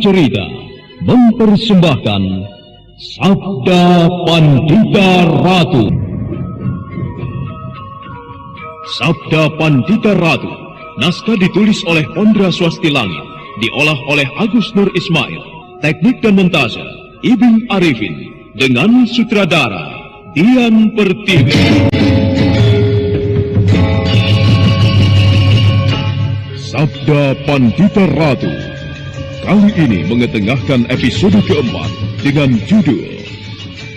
Cerita mempersembahkan Sabda Pandita Ratu. Sabda Pandita Ratu, naskah ditulis oleh Pondra Swasti Langit, diolah oleh Agus Nur Ismail, teknik dan montase Ibing Arifin, dengan sutradara Dian Pertiwi. Sabda Pandita Ratu kali ini mengetengahkan episode keempat dengan judul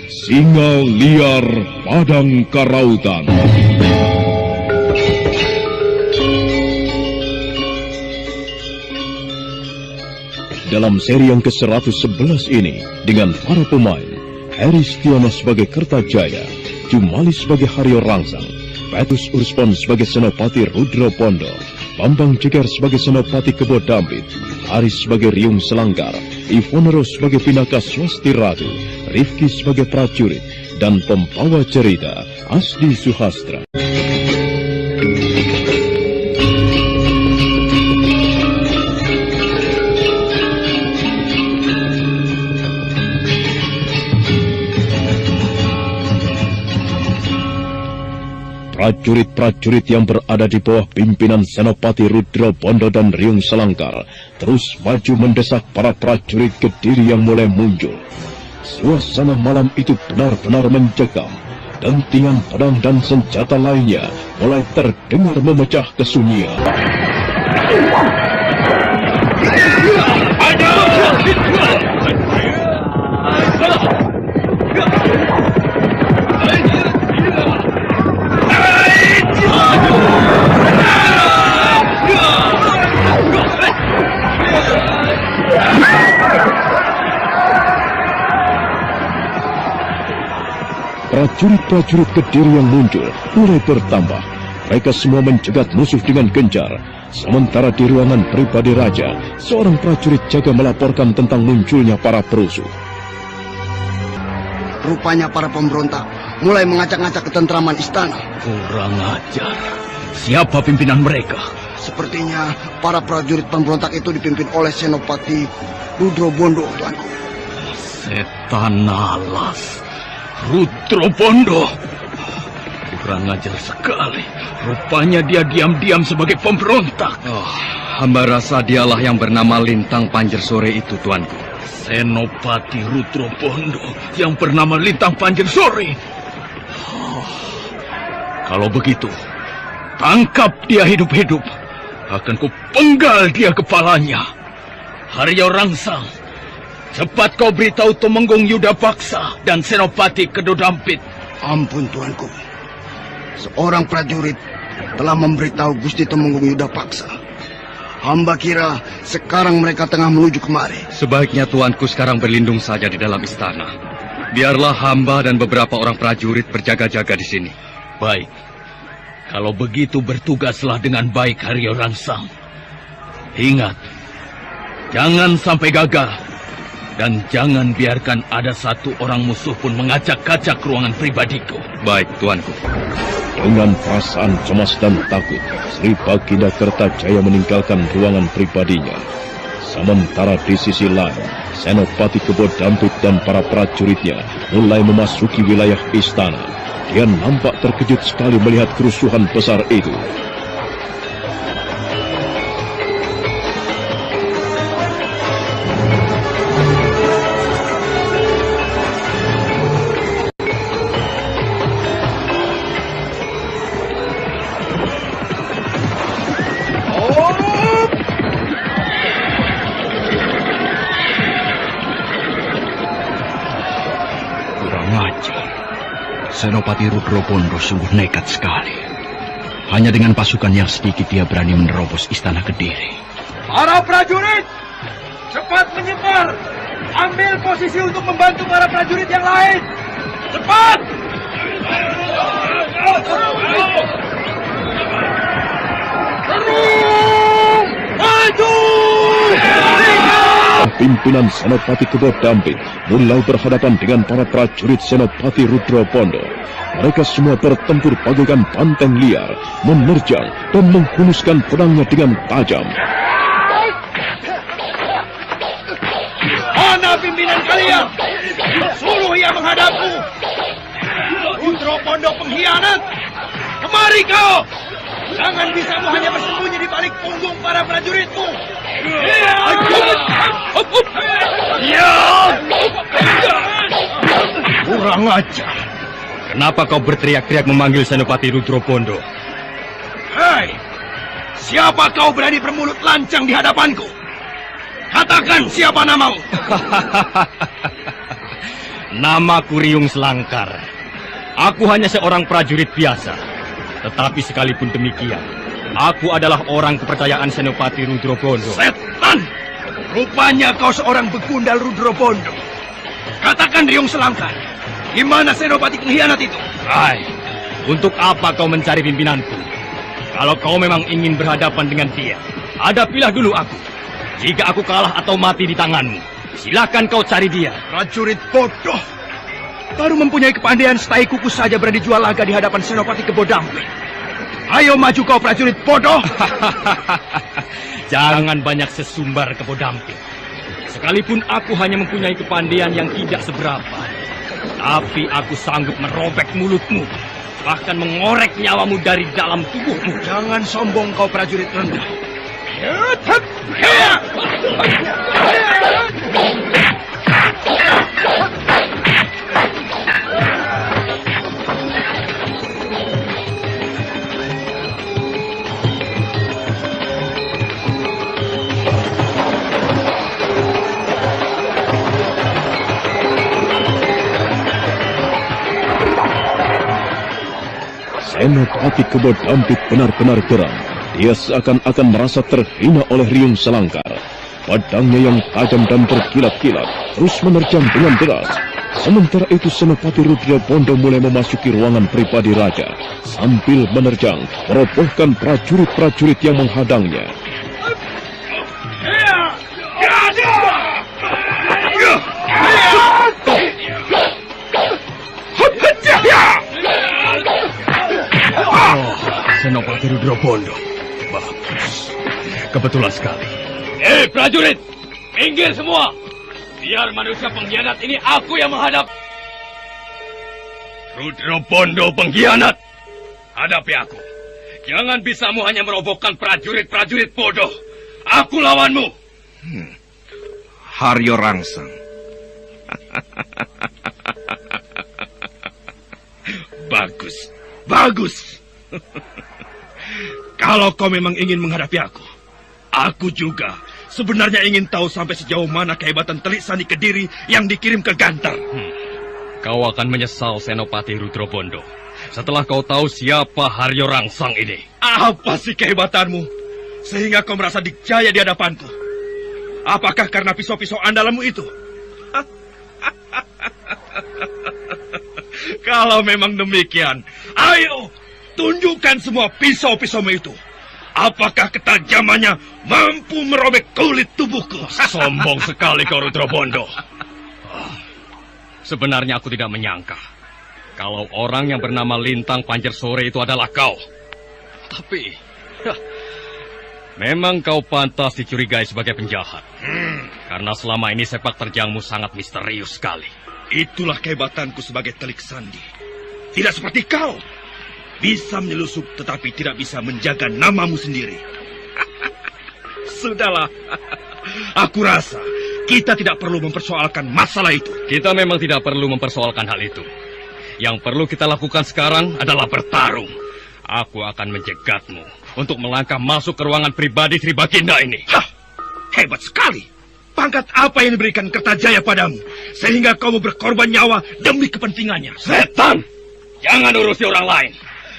Singa Liar Padang Karautan. Dalam seri yang ke-111 ini, dengan para pemain Heri Stiono sebagai Kertajaya, Jumali sebagai Haryo Rangsang, Petrus Urspon sebagai Senopati Rudro Pondo, Bambang Jeger sebagai Senopati Kebo Dampit, Haris sebagai Riung Selangkar, Ivonero sebagai Pinaka Swasti Ratu, Rifki sebagai prajurit, dan pembawa cerita Asdi Suhastra. Prajurit-prajurit yang berada di bawah pimpinan Senopati Rudro Pondo dan Riung Selangkar terus maju mendesak para prajurit Kediri yang mulai muncul. Suasana malam itu benar-benar mencekam. Dentingan pedang dan senjata lainnya mulai terdengar memecah kesunyian. Prajurit-prajurit Kediri yang muncul mulai bertambah. Mereka semua mencegat musuh dengan gencar. Sementara di ruangan pribadi raja, seorang prajurit jaga melaporkan tentang munculnya para perusuh. Rupanya para pemberontak mulai mengacak-ngacak ketentraman istana. Kurang ajar. Siapa pimpinan mereka? Sepertinya para prajurit pemberontak itu dipimpin oleh Senopati Rudro Bondo, tuanku. Setan alas. Rudro Bondo. Kurang ajar sekali. Rupanya dia diam-diam sebagai pemberontak. Hamba rasa dialah yang bernama Lintang Panjer Sore itu, tuanku. Senopati Rudro Bondo yang bernama Lintang Panjer Sore. Kalau begitu, tangkap dia hidup-hidup. Akan kupenggal dia kepalanya. Haryo Rangsang, cepat kau beritahu Tumenggung Yuda Paksa dan Senopati Kedo Dampit. Ampun, tuanku. Seorang prajurit telah memberitahu Gusti Tumenggung Yuda Paksa. Hamba kira sekarang mereka tengah menuju kemari. Sebaiknya tuanku sekarang berlindung saja di dalam istana. Biarlah hamba dan beberapa orang prajurit berjaga-jaga di sini. Baik. Kalau begitu bertugaslah dengan baik, Haryo Rangsang. Ingat, jangan sampai gagal. Dan jangan biarkan ada satu orang musuh pun mengacak-acak ruangan pribadiku. Baik, tuanku. Dengan perasaan cemas dan takut, Sri Baginda Kertajaya meninggalkan ruangan pribadinya. Sementara di sisi lain, Senopati Kebo Dampit dan para prajuritnya mulai memasuki wilayah istana. Dia nampak terkejut sekali melihat kerusuhan besar itu. Senopati Rudro Bondo sungguh nekat sekali. Hanya dengan pasukan yang sedikit dia berani menerobos istana Kediri. Para prajurit, cepat menyebar. Ambil posisi untuk membantu para prajurit yang lain. Cepat! Terus! Maju! Pimpinan Senopati Kebo Dampit mulai berhadapan dengan para prajurit Senopati Rudro Pondo. Mereka semua bertempur bagaikan banteng liar, menerjang dan menghunuskan pedangnya dengan tajam. kalian! Suruh ia menghadapku! Rudro Pondo pengkhianat! Kemari kau! Jangan bisamu hanya bersembunyi di balik punggung para prajuritmu! Kurang ajar. Kenapa kau berteriak-teriak memanggil Senopati Rudro Pondo? Hei! Siapa kau berani bermulut lancang di hadapanku? Katakan siapa namamu? Namaku Riung Selangkar. Aku hanya seorang prajurit biasa. Tetapi sekalipun demikian, aku adalah orang kepercayaan Senopati Rudro Pondo. Setan! Rupanya kau seorang begundal Rudro Pondo. Katakan Riung Selangkar, di mana Senopati pengkhianat itu? Hai, untuk apa kau mencari pimpinanku? Kalau kau memang ingin berhadapan dengan dia, hadapilah dulu aku. Jika aku kalah atau mati di tanganmu, silakan kau cari dia. Prajurit bodoh. Baru mempunyai kepandaian setai kuku saja berani jual laga di hadapan Senopati Kebodamping. Ayo maju kau prajurit bodoh. Jangan banyak sesumbar Kebodamping. Sekalipun aku hanya mempunyai kepandaian yang tidak seberapa, tapi aku sanggup merobek mulutmu, bahkan mengorek nyawamu dari dalam tubuhmu. Jangan sombong kau prajurit rendah. Senopati Kebodamping benar-benar geram. Dia seakan-akan merasa terhina oleh Riung Selangkar. Pedangnya yang tajam dan berkilat-kilat terus menerjang dengan deras. Sementara itu Senopati Rudro Pondo mulai memasuki ruangan pribadi raja sambil menerjang, merobohkan prajurit-prajurit yang menghadangnya. Senopati Rudro Pondo. Bagus. Kebetulan sekali. Prajurit! Minggir semua! Biar manusia pengkhianat ini aku yang menghadap. Rudro Pondo pengkhianat! Hadapi aku. Jangan bisamu hanya merobohkan prajurit-prajurit bodoh. Aku lawanmu. Haryo Rangsang. Bagus. Bagus. Kalau kau memang ingin menghadapi aku juga sebenarnya ingin tahu sampai sejauh mana kehebatan Telik Sandi Kediri yang dikirim ke Gantar. Kau akan menyesal, Senopati Rudro Pondo, setelah kau tahu siapa Haryo Rangsang ini. Apa sih kehebatanmu sehingga kau merasa dikjaya di hadapanku? Apakah karena pisau-pisau andalanmu itu? Kalau memang demikian, ayo tunjukkan semua pisau-pisaumu itu. Apakah ketajamannya mampu merobek kulit tubuhku? Sombong sekali kau, Rudro Pondo. Sebenarnya aku tidak menyangka kalau orang yang bernama Lintang Pancersore itu adalah kau. Tapi memang kau pantas dicurigai sebagai penjahat. Karena selama ini sepak terjangmu sangat misterius sekali. Itulah kehebatanku sebagai Telik Sandi. Tidak seperti kau. Bisa menyelusup tetapi tidak bisa menjaga namamu sendiri. Sudahlah. Aku rasa kita tidak perlu mempersoalkan masalah itu. Kita memang tidak perlu mempersoalkan hal itu. Yang perlu kita lakukan sekarang adalah bertarung. Aku akan menjegatmu untuk melangkah masuk ke ruangan pribadi Sri Baginda ini. Hah, hebat sekali. Pangkat apa yang diberikan Kertajaya padamu sehingga kamu berkorban nyawa demi kepentingannya? Setan! Jangan urusi orang lain.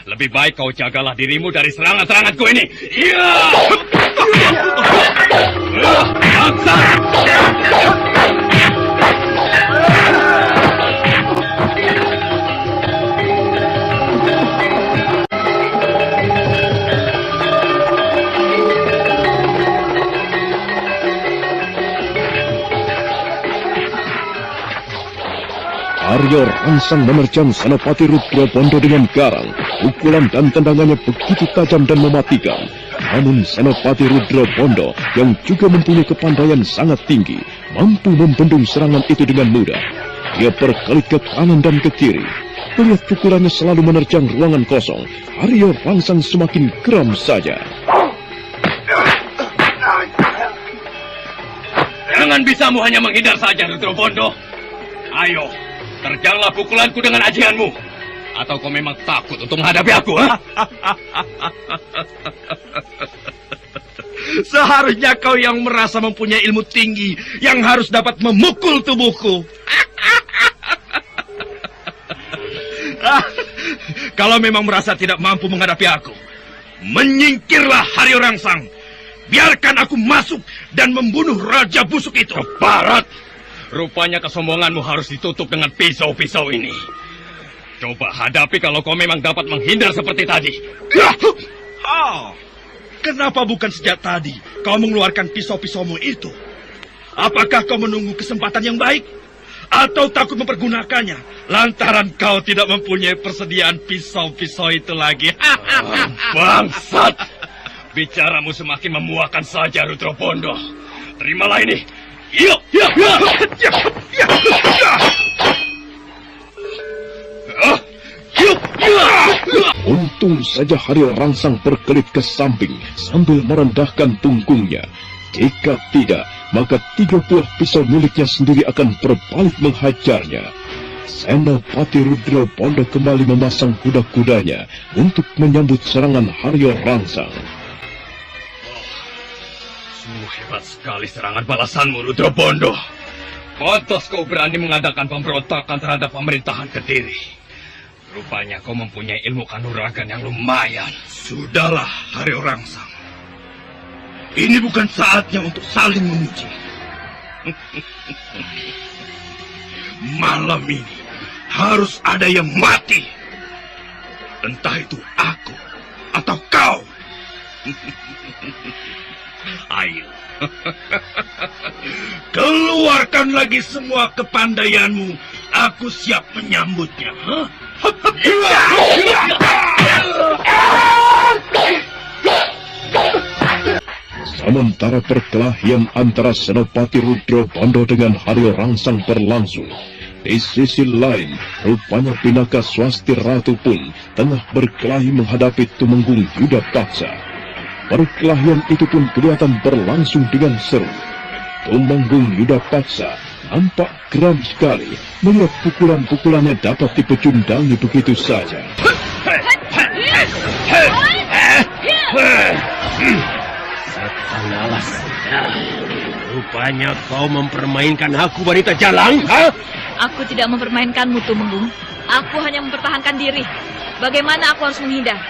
Lebih baik kau jagalah dirimu dari serangan-seranganku ini. Iya! Paksa! Haryo Rangsang menerjang Senopati Rudro Pondo dengan garang. Pukulan dan tendangannya begitu tajam dan mematikan. Namun Senopati Rudra Bondo yang juga mempunyai kepandaian sangat tinggi mampu membendung serangan itu dengan mudah. Dia berkelit ke kanan dan ke kiri. Melihat pukulannya selalu menerjang ruangan kosong, Arya Rangsang semakin geram saja. Jangan bisamu hanya menghindar saja, Rudra Bondo. Ayo, terjanglah pukulanku dengan ajianmu. Atau kau memang takut untuk menghadapi aku, ha? Seharusnya kau yang merasa mempunyai ilmu tinggi yang harus dapat memukul tubuhku. Kalau memang merasa tidak mampu menghadapi aku, menyingkirlah Haryo Rangsang. Biarkan aku masuk dan membunuh Raja Busuk itu. Keparat! Rupanya kesombonganmu harus ditutup dengan pisau-pisau ini. Coba hadapi kalau kau memang dapat menghindar seperti tadi. Kenapa bukan sejak tadi kau mengeluarkan pisau-pisaumu itu? Apakah kau menunggu kesempatan yang baik? Atau takut mempergunakannya lantaran kau tidak mempunyai persediaan pisau-pisau itu lagi? Bangsat! Bicaramu semakin memuakan saja, Rudra Bondo. Terimalah ini. Yuk! Untung saja Haryo Rangsang berkelit ke samping sambil merendahkan punggungnya. Jika tidak, maka 3 buah pisau miliknya sendiri akan berbalik menghajarnya. Senopati Rudra Bondo kembali memasang kuda-kudanya untuk menyambut serangan Haryo Rangsang. Sungguh hebat sekali serangan balasanmu, Rudra Bondo. Pantas kau berani mengadakan pemberontakan terhadap pemerintahan Kediri. Rupanya kau mempunyai ilmu kanuragan yang lumayan. Sudahlah, Haryo Rangsang. Ini bukan saatnya untuk saling memuji. Malam ini harus ada yang mati. Entah itu aku atau kau. Ayo. Keluarkan lagi semua kepandaianmu. Aku siap menyambutnya. Sementara perkelahian antara Senopati Rudra Bondo dengan Haryo Rangsang berlangsung, di sisi lain, rupanya Pinaka Swasti Ratu pun tengah berkelahi menghadapi Tumenggung Yuda Paksa. Perkelahian itu pun kelihatan berlangsung dengan seru. Tumenggung Yuda Paksa nampak geram sekali melihat pukulan-pukulannya dapat dipecundangi begitu saja. Setan alas. Rupanya kau mempermainkan aku, wanita jalang, ha? Aku tidak mempermainkanmu, Tumenggung. Aku hanya mempertahankan diri. Bagaimana aku harus menghindar?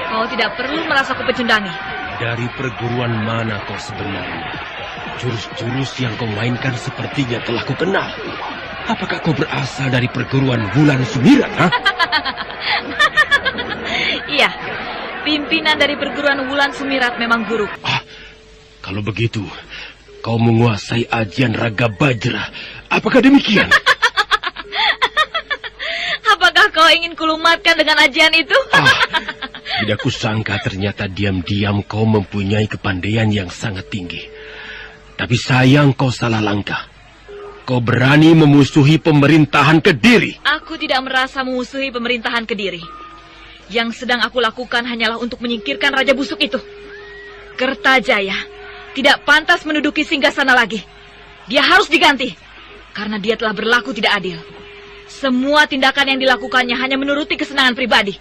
Kau tidak perlu merasa kupecundangi. Dari perguruan mana kau sebenarnya? Jurus-jurus yang kau mainkan sepertinya telah kukenal. Apakah kau berasal dari perguruan Wulan Sumirat, ha? Iya, pimpinan dari perguruan Wulan Sumirat memang guru. Kalau begitu, kau menguasai ajian Raga Bajra. Apakah demikian? Apakah kau ingin kulumatkan dengan ajian itu? Tidak kusangka ternyata diam-diam kau mempunyai kepandaian yang sangat tinggi. Tapi sayang kau salah langkah. Kau berani memusuhi pemerintahan Kediri. Aku tidak merasa memusuhi pemerintahan Kediri. Yang sedang aku lakukan hanyalah untuk menyingkirkan Raja Busuk itu. Kertajaya tidak pantas menduduki singgasana lagi. Dia harus diganti karena dia telah berlaku tidak adil. Semua tindakan yang dilakukannya hanya menuruti kesenangan pribadi.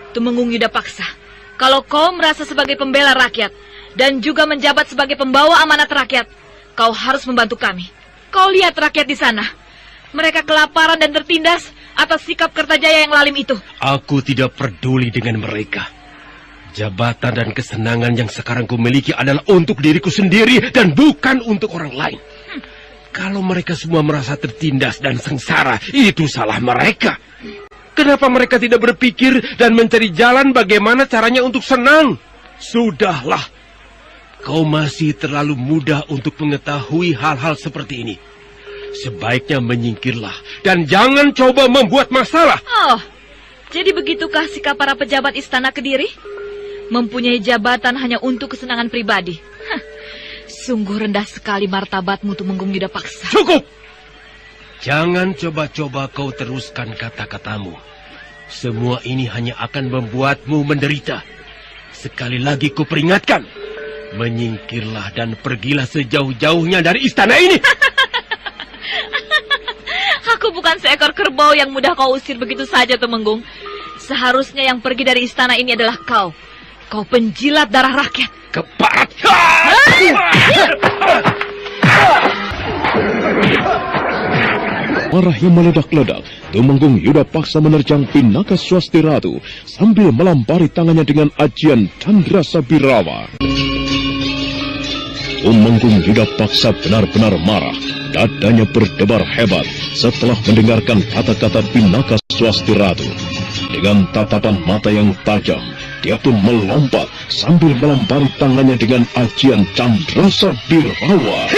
Tumenggung Yuda Paksa, kalau kau merasa sebagai pembela rakyat dan juga menjabat sebagai pembawa amanat rakyat, kau harus membantu kami. Kau lihat rakyat di sana. Mereka kelaparan dan tertindas atas sikap Kertajaya yang lalim itu. Aku tidak peduli dengan mereka. Jabatan dan kesenangan yang sekarang kumiliki adalah untuk diriku sendiri dan bukan untuk orang lain. Kalau mereka semua merasa tertindas dan sengsara, itu salah mereka. Kenapa mereka tidak berpikir dan mencari jalan bagaimana caranya untuk senang? Sudahlah. Kau masih terlalu muda untuk mengetahui hal-hal seperti ini. Sebaiknya menyingkirlah dan jangan coba membuat masalah. Oh, jadi begitukah sikap para pejabat istana Kediri? Mempunyai jabatan hanya untuk kesenangan pribadi. Hah, sungguh rendah sekali martabatmu, Tumenggung Yuda Paksa. Cukup! Jangan coba-coba kau teruskan kata-katamu. Semua ini hanya akan membuatmu menderita. Sekali lagi ku peringatkan, menyingkirlah dan pergilah sejauh-jauhnya dari istana ini. Aku bukan seekor kerbau yang mudah kau usir begitu saja, Tumenggung. Seharusnya yang pergi dari istana ini adalah kau. Kau penjilat darah rakyat. Keparat! Marahnya meledak-ledak, Tumenggung Yuda Paksa menerjang Pinaka Swasti Ratu sambil melampari tangannya dengan ajian Chandra Sabirawa. Tumenggung Yuda Paksa benar-benar marah. Dadanya berdebar hebat setelah mendengarkan kata-kata Pinaka Swasti Ratu. Dengan tatapan mata yang tajam, dia pun melompat sambil melampari tangannya dengan ajian Chandra Sabirawa.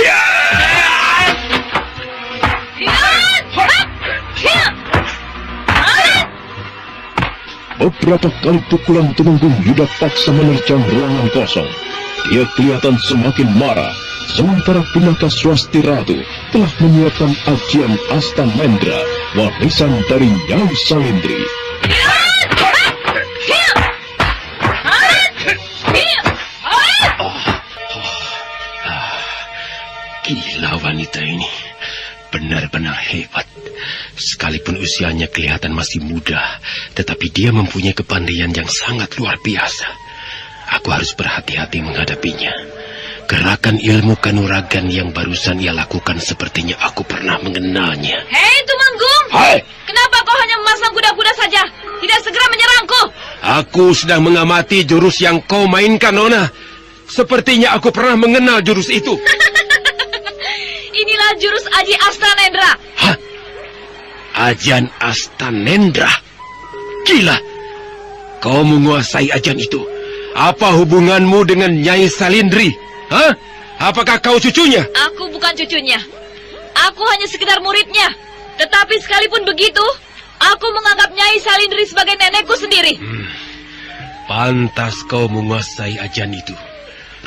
Beberapa kali pukulan Tumenggung Yuda Paksa menerjang ruangan kosong. Dia kelihatan semakin marah, sementara Pinaka Swasti Ratu telah menyiapkan ajian Astanendra, warisan dari Nyai Salindri. Gila wanita ini, benar-benar hebat. Sekalipun usianya kelihatan masih muda, tetapi dia mempunyai kepandaian yang sangat luar biasa. Aku harus berhati-hati menghadapinya. Gerakan ilmu kanuragan yang barusan ia lakukan sepertinya aku pernah mengenalnya. Hei, Tumenggung! Hai! Kenapa kau hanya memasang kuda-kuda saja? Tidak segera menyerangku? Aku sedang mengamati jurus yang kau mainkan, Nona. Sepertinya aku pernah mengenal jurus itu. Inilah jurus Aji Astanendra. Hah? Ajian Astanendra? Gila! Kau menguasai ajian itu. Apa hubunganmu dengan Nyai Salindri? Hah? Apakah kau cucunya? Aku bukan cucunya. Aku hanya sekedar muridnya. Tetapi sekalipun begitu, aku menganggap Nyai Salindri sebagai nenekku sendiri. Pantas kau menguasai ajian itu.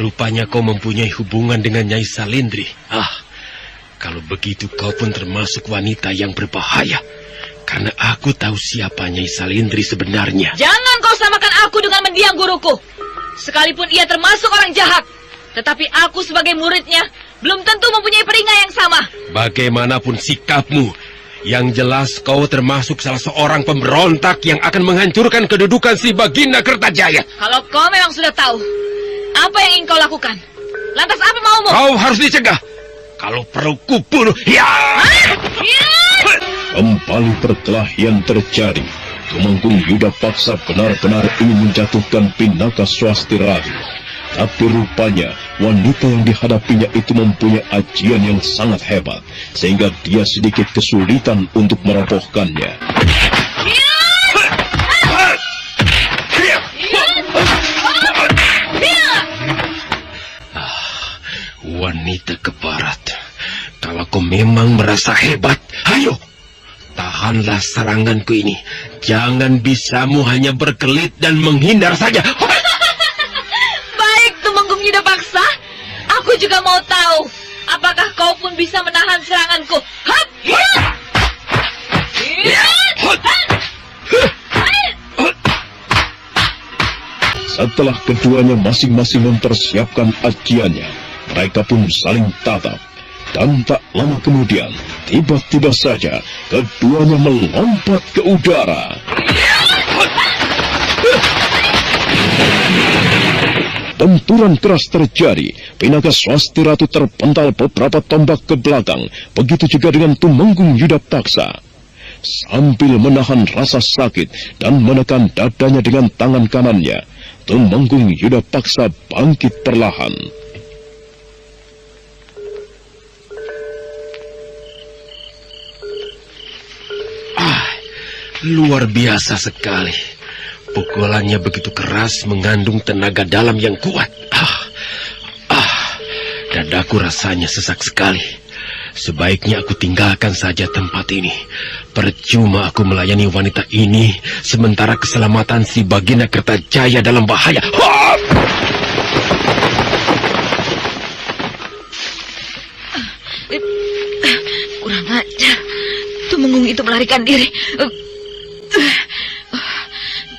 Rupanya kau mempunyai hubungan dengan Nyai Salindri. Kalau begitu kau pun termasuk wanita yang berbahaya. Karena aku tahu siapa Nyai Salindri sebenarnya. Jangan kau samakan aku dengan mendiang guruku. Sekalipun ia termasuk orang jahat, tetapi aku sebagai muridnya belum tentu mempunyai peringkat yang sama. Bagaimanapun sikapmu, yang jelas kau termasuk salah seorang pemberontak yang akan menghancurkan kedudukan Sri Baginda Kertajaya. Kalau kau memang sudah tahu apa yang ingin kau lakukan, lantas apa maumu? Kau harus dicegah. Kalau perlu kubunuh. Kembali perkelahian terjadi. Tumenggung Yuda Paksa benar-benar ingin menjatuhkan Pinaka Swasti Ratu. Tapi rupanya wanita yang dihadapinya itu mempunyai ajian yang sangat hebat, sehingga dia sedikit kesulitan untuk merobohkannya. Wanita keparat, kalau kau memang merasa hebat, ayo, tahanlah seranganku ini. Jangan bisamu hanya berkelit dan menghindar saja. Baik, Tumenggung Yuda Paksa. Aku juga mau tahu, apakah kau pun bisa menahan seranganku? Setelah keduanya masing-masing mempersiapkan ajiannya, mereka pun saling tatap. Dan tak lama kemudian, tiba-tiba saja keduanya melompat ke udara. Benturan keras terjadi. Pinaka Swasti Ratu terpental beberapa tombak ke belakang. Begitu juga dengan Tumenggung Yuda Paksa. Sambil menahan rasa sakit dan menekan dadanya dengan tangan kanannya, Tumenggung Yuda Paksa bangkit perlahan. Luar biasa sekali. Pukulannya begitu keras, mengandung tenaga dalam yang kuat. Dadaku rasanya sesak sekali. Sebaiknya aku tinggalkan saja tempat ini. Percuma aku melayani wanita ini, sementara keselamatan si Baginda Kertajaya dalam bahaya. Kurang ajar. Tumenggung itu melarikan diri.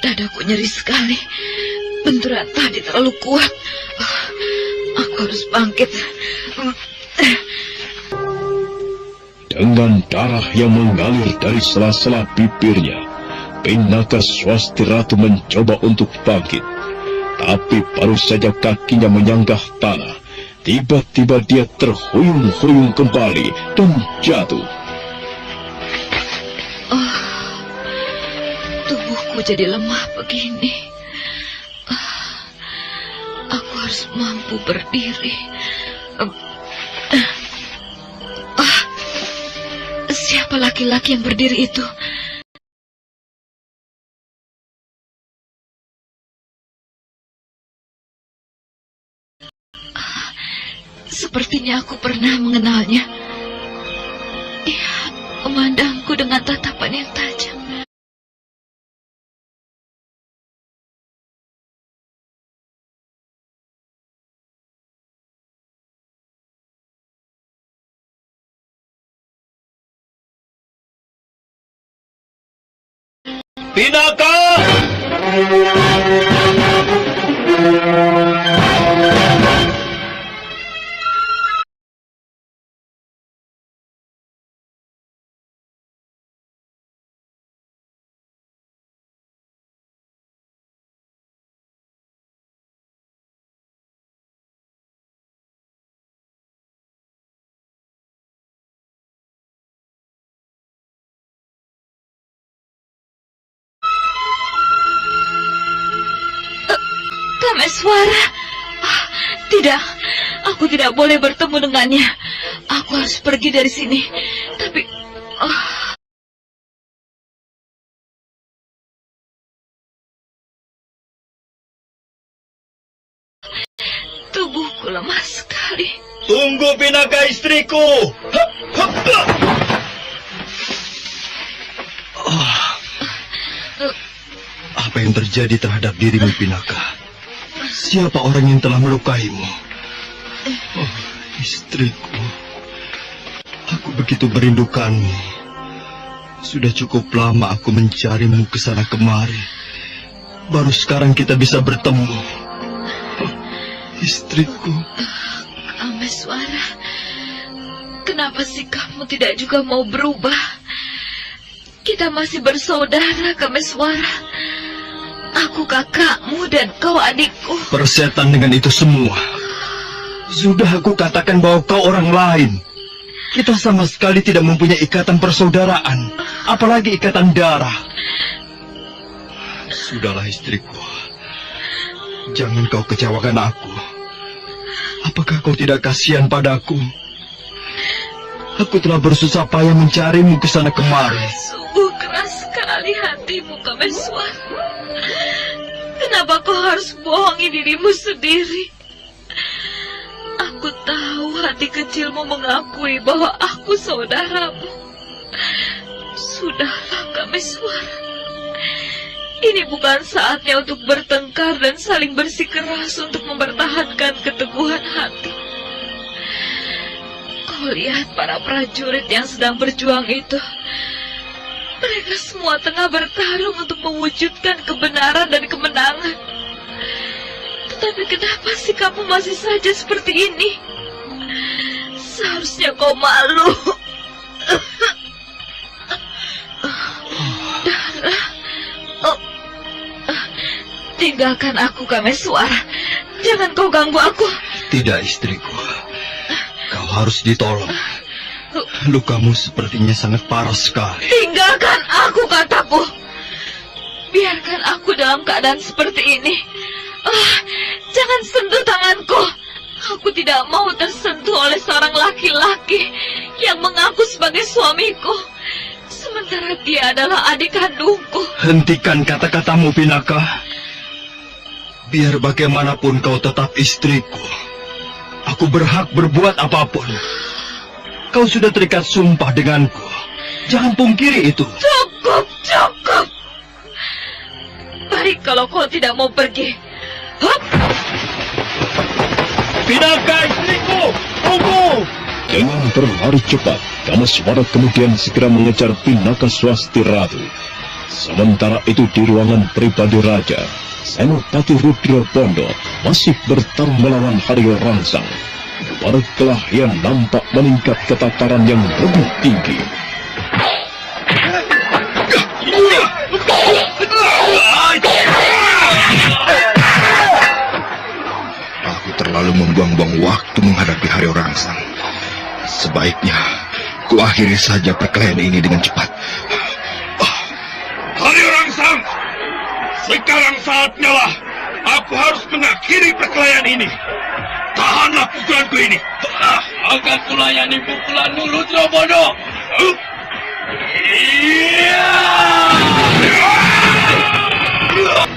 Dadaku nyeri sekali. Benturan tadi terlalu kuat. Aku harus bangkit. Dengan darah yang mengalir dari sela-sela bibirnya, Pinaka Swasti Ratu mencoba untuk bangkit. Tapi baru saja kakinya menyanggah tanah, tiba-tiba dia terhuyung-huyung kembali dan jatuh. Tubuhku jadi lemah begini. Aku harus mampu berdiri. Siapa laki-laki yang berdiri itu? Sepertinya aku pernah mengenalnya. Dia memandangku dengan tatapan yang tajam. Pinaka! Kameswara. Tidak, aku tidak boleh bertemu dengannya. Aku harus pergi dari sini. Tapi tubuhku lemah sekali. Tunggu, Pinaka istriku. Apa yang terjadi terhadap dirimu, Pinaka? Siapa orang yang telah melukaimu? Oh, istriku. Aku begitu merindukanmu. Sudah cukup lama aku mencarimu ke sana kemari. Baru sekarang kita bisa bertemu. Oh, istriku. Kameswara, kenapa sih kamu tidak juga mau berubah? Kita masih bersaudara, Kameswara. Aku kakakmu dan kau adikku. Persetan dengan itu semua. Sudah aku katakan bahwa kau orang lain. Kita sama sekali tidak mempunyai ikatan persaudaraan, apalagi ikatan darah. Sudahlah istriku. Jangan kau kecewakan aku. Apakah kau tidak kasihan padaku? Aku telah bersusah payah mencarimu ke sana kemari. Sungguh keras sekali hatimu, Kameswara. Kenapa kau harus bohongi dirimu sendiri? Aku tahu hati kecilmu mengakui bahwa aku saudaramu. Sudahlah, Kameswara. Ini bukan saatnya untuk bertengkar dan saling bersikeras untuk mempertahankan keteguhan hati. Kau lihat para prajurit yang sedang berjuang itu. Mereka semua tengah bertarung untuk mewujudkan kebenaran dan kemenangan. Tetapi kenapa sih kamu masih saja seperti ini? Seharusnya kau malu. Dara. Tinggalkan aku, Kameswara. Jangan kau ganggu aku. Tidak, istriku. Kau harus ditolong. Lukamu sepertinya sangat parah sekali. Tinggalkan aku, kataku. Biarkan aku dalam keadaan seperti ini. Jangan sentuh tanganku. Aku tidak mau tersentuh oleh seorang laki-laki yang mengaku sebagai suamiku, sementara dia adalah adik kandungku. Hentikan kata-katamu, Pinaka. Biar bagaimanapun kau tetap istriku. Aku berhak berbuat apapun. Kau sudah terikat sumpah denganku. Jangan pungkiri itu. Cukup, cukup. Baik kalau kau tidak mau pergi. Hup! Pinaka istriku, tunggu! Dengan berlari cepat, Kamaswara kemudian segera mengejar Pinaka Swasti Ratu. Sementara itu di ruangan pribadi Raja, Senopati Rudra Pondo masih bertarung melawan Haryo Rangsang. Perkelahian nampak meningkat ke tataran yang lebih tinggi. Aku terlalu membuang-buang waktu menghadapi Haryo Rangsang. Sebaiknya ku akhiri saja perkelahian ini dengan cepat. Haryo Rangsang, sekarang saatnya lah aku harus mengakhiri perkelahian ini. Tahanlah pukulanku ini. Akan kulayani pukulanmu, Rudra Pondo.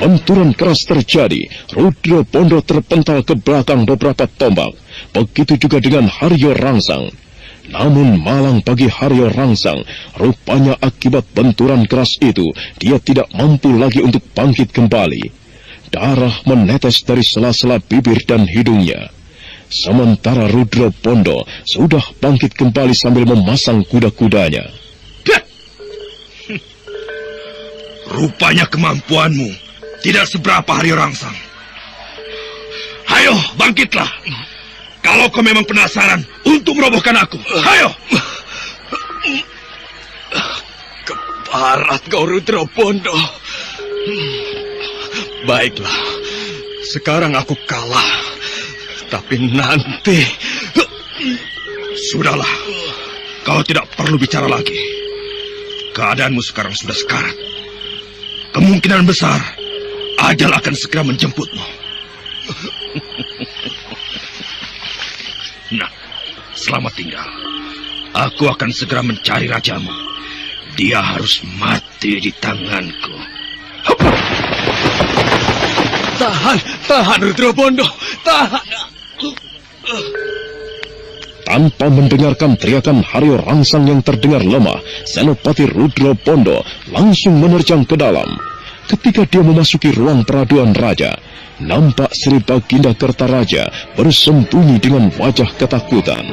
Benturan keras terjadi. Rudra Pondo terpental ke belakang beberapa tombak. Begitu juga dengan Haryo Rangsang. Namun malang bagi Haryo Rangsang, rupanya akibat benturan keras itu, dia tidak mampu lagi untuk bangkit kembali. Darah menetes dari sela-sela bibir dan hidungnya. Sementara Rudra Pondo sudah bangkit kembali sambil memasang kuda-kudanya. Rupanya kemampuanmu tidak seberapa, Haryo Rangsang. Ayo, bangkitlah. Kalau kau memang penasaran untuk merobohkan aku, ayo. Keparat kau, Rudra Pondo. Baiklah, sekarang aku kalah. Tapi nanti... Sudahlah, kau tidak perlu bicara lagi. Keadaanmu sekarang sudah sekarat. Kemungkinan besar, ajal akan segera menjemputmu. Nah, selamat tinggal. Aku akan segera mencari rajamu. Dia harus mati di tanganku. Tahan Rudra Pondo, tahan. Tanpa mendengarkan teriakan Haryo Rangsang yang terdengar lemah, Senopati Rudra Pondo langsung menerjang ke dalam. Ketika dia memasuki ruang peraduan raja, nampak Sri Baginda Kertaraja bersembunyi dengan wajah ketakutan.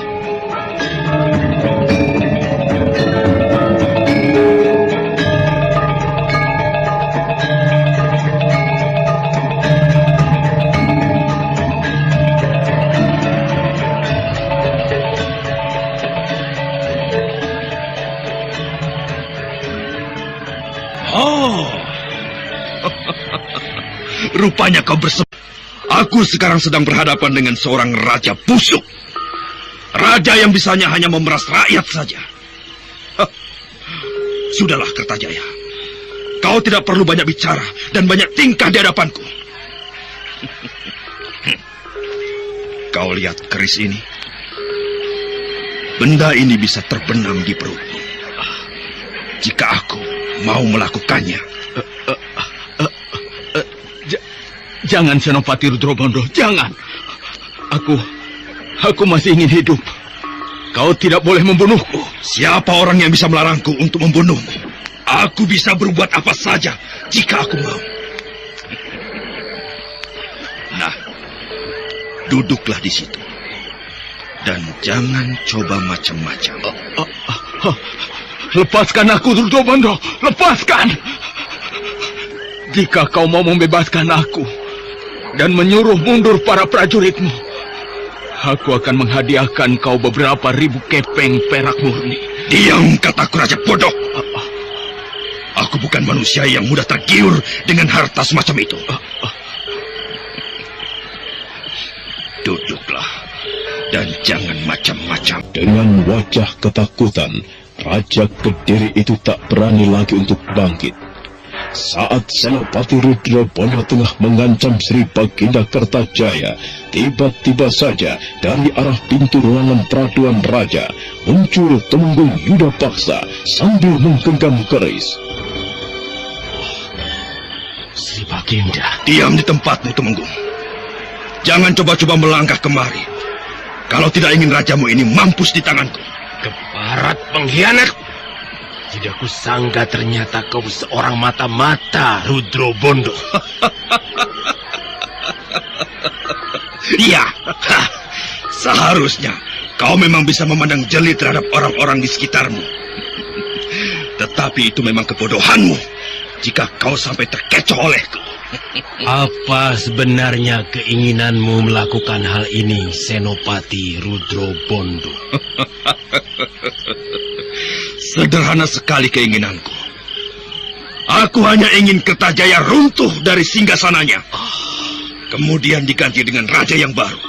Rupanya kau Aku sekarang sedang berhadapan dengan seorang raja busuk. Raja yang bisanya hanya memeras rakyat saja. Sudahlah, Kertajaya. Kau tidak perlu banyak bicara dan banyak tingkah di hadapanku. Kau lihat keris ini? Benda ini bisa terbenam di perutmu. Jika aku mau melakukannya. Jangan, Senopati Rudra Pondo, jangan. Aku masih ingin hidup. Kau tidak boleh membunuhku. Siapa orang yang bisa melarangku untuk membunuhmu? Aku bisa berbuat apa saja jika aku mau. Nah, duduklah di situ. Dan jangan coba macam-macam. Lepaskan aku, Rudra Pondo. Lepaskan. Jika kau mau membebaskan aku dan menyuruh mundur para prajuritmu, aku akan menghadiahkan kau beberapa ribu kepeng perak murni. Diam, kataku, Raja bodoh. Aku bukan manusia yang mudah tergiur dengan harta semacam itu. Duduklah dan jangan macam-macam. Dengan wajah ketakutan, Raja Kediri itu tak berani lagi untuk bangkit. Saat Senopati Rudra Pondo tengah mengancam Sri Baginda Kertajaya, tiba-tiba saja dari arah pintu ruangan peraduan raja muncul Temenggung Yuda Paksa sambil menggenggam keris. Sri Baginda. Diam di tempatmu, Temenggung. Jangan coba-coba melangkah kemari. Kalau tidak ingin rajamu ini mampus di tanganku. Keparat pengkhianat. Tidak kusangka ternyata kau seorang mata-mata, Rudro Bondo. Iya, seharusnya kau memang bisa memandang jeli terhadap orang-orang di sekitarmu. Tetapi itu memang kebodohanmu jika kau sampai terkecoh olehku. Apa sebenarnya keinginanmu melakukan hal ini, Senopati Rudro Bondo? Sederhana sekali keinginanku. Aku hanya ingin Kertajaya runtuh dari singgasananya. Kemudian diganti dengan raja yang baru.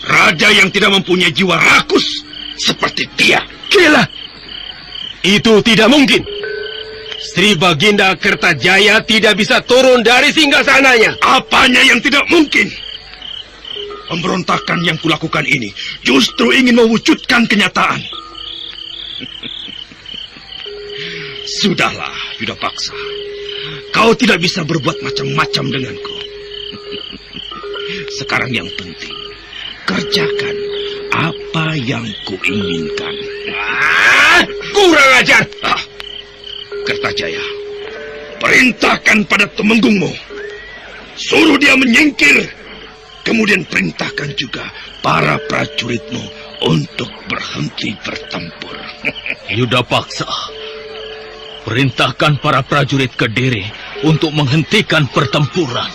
Raja yang tidak mempunyai jiwa rakus seperti dia. Gila! Itu tidak mungkin. Sri Baginda Kertajaya tidak bisa turun dari singgasananya. Apanya yang tidak mungkin? Pemberontakan yang kulakukan ini justru ingin mewujudkan kenyataan. Sudahlah, Yudapaksa. Kau tidak bisa berbuat macam-macam denganku. Sekarang yang penting, kerjakan apa yang kuinginkan. Kurang ajar! Kertajaya, perintahkan pada temenggungmu. Suruh dia menyingkir. Kemudian perintahkan juga para prajuritmu untuk berhenti bertempur. Yudapaksa, perintahkan para prajurit Kediri untuk menghentikan pertempuran.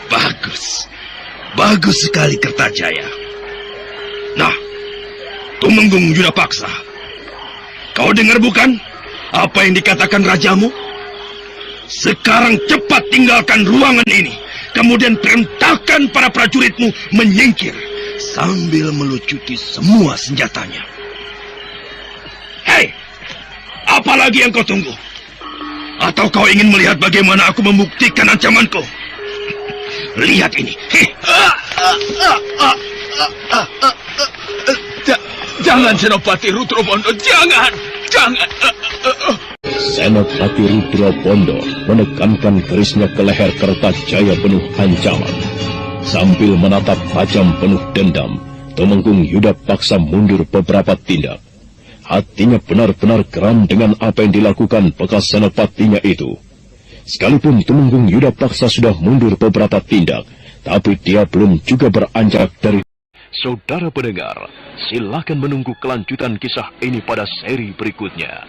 Bagus. Bagus sekali, Kertajaya. Nah, Tumenggung Yudapaksa, kau dengar bukan apa yang dikatakan rajamu? Sekarang cepat tinggalkan ruangan ini. Kemudian perintahkan para prajuritmu menyingkir sambil melucuti semua senjatanya. Hei, apa lagi yang kau tunggu? Atau kau ingin melihat bagaimana aku membuktikan ancamanku? Lihat ini. Jangan, Senopati Rudro Bondo, jangan! Senopati Rudro Bondo menekankan kerisnya ke leher Kertajaya penuh ancaman. Sambil menatap tajam penuh dendam, Tumenggung Yudapaksa mundur beberapa tindak. Hatinya benar-benar geram dengan apa yang dilakukan bekas senopatinya itu. Sekalipun Tumenggung Yudapaksa sudah mundur beberapa tindak, tapi dia belum juga beranjak dari... Saudara pendengar, silakan menunggu kelanjutan kisah ini pada seri berikutnya.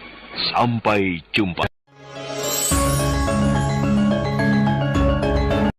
Sampai jumpa.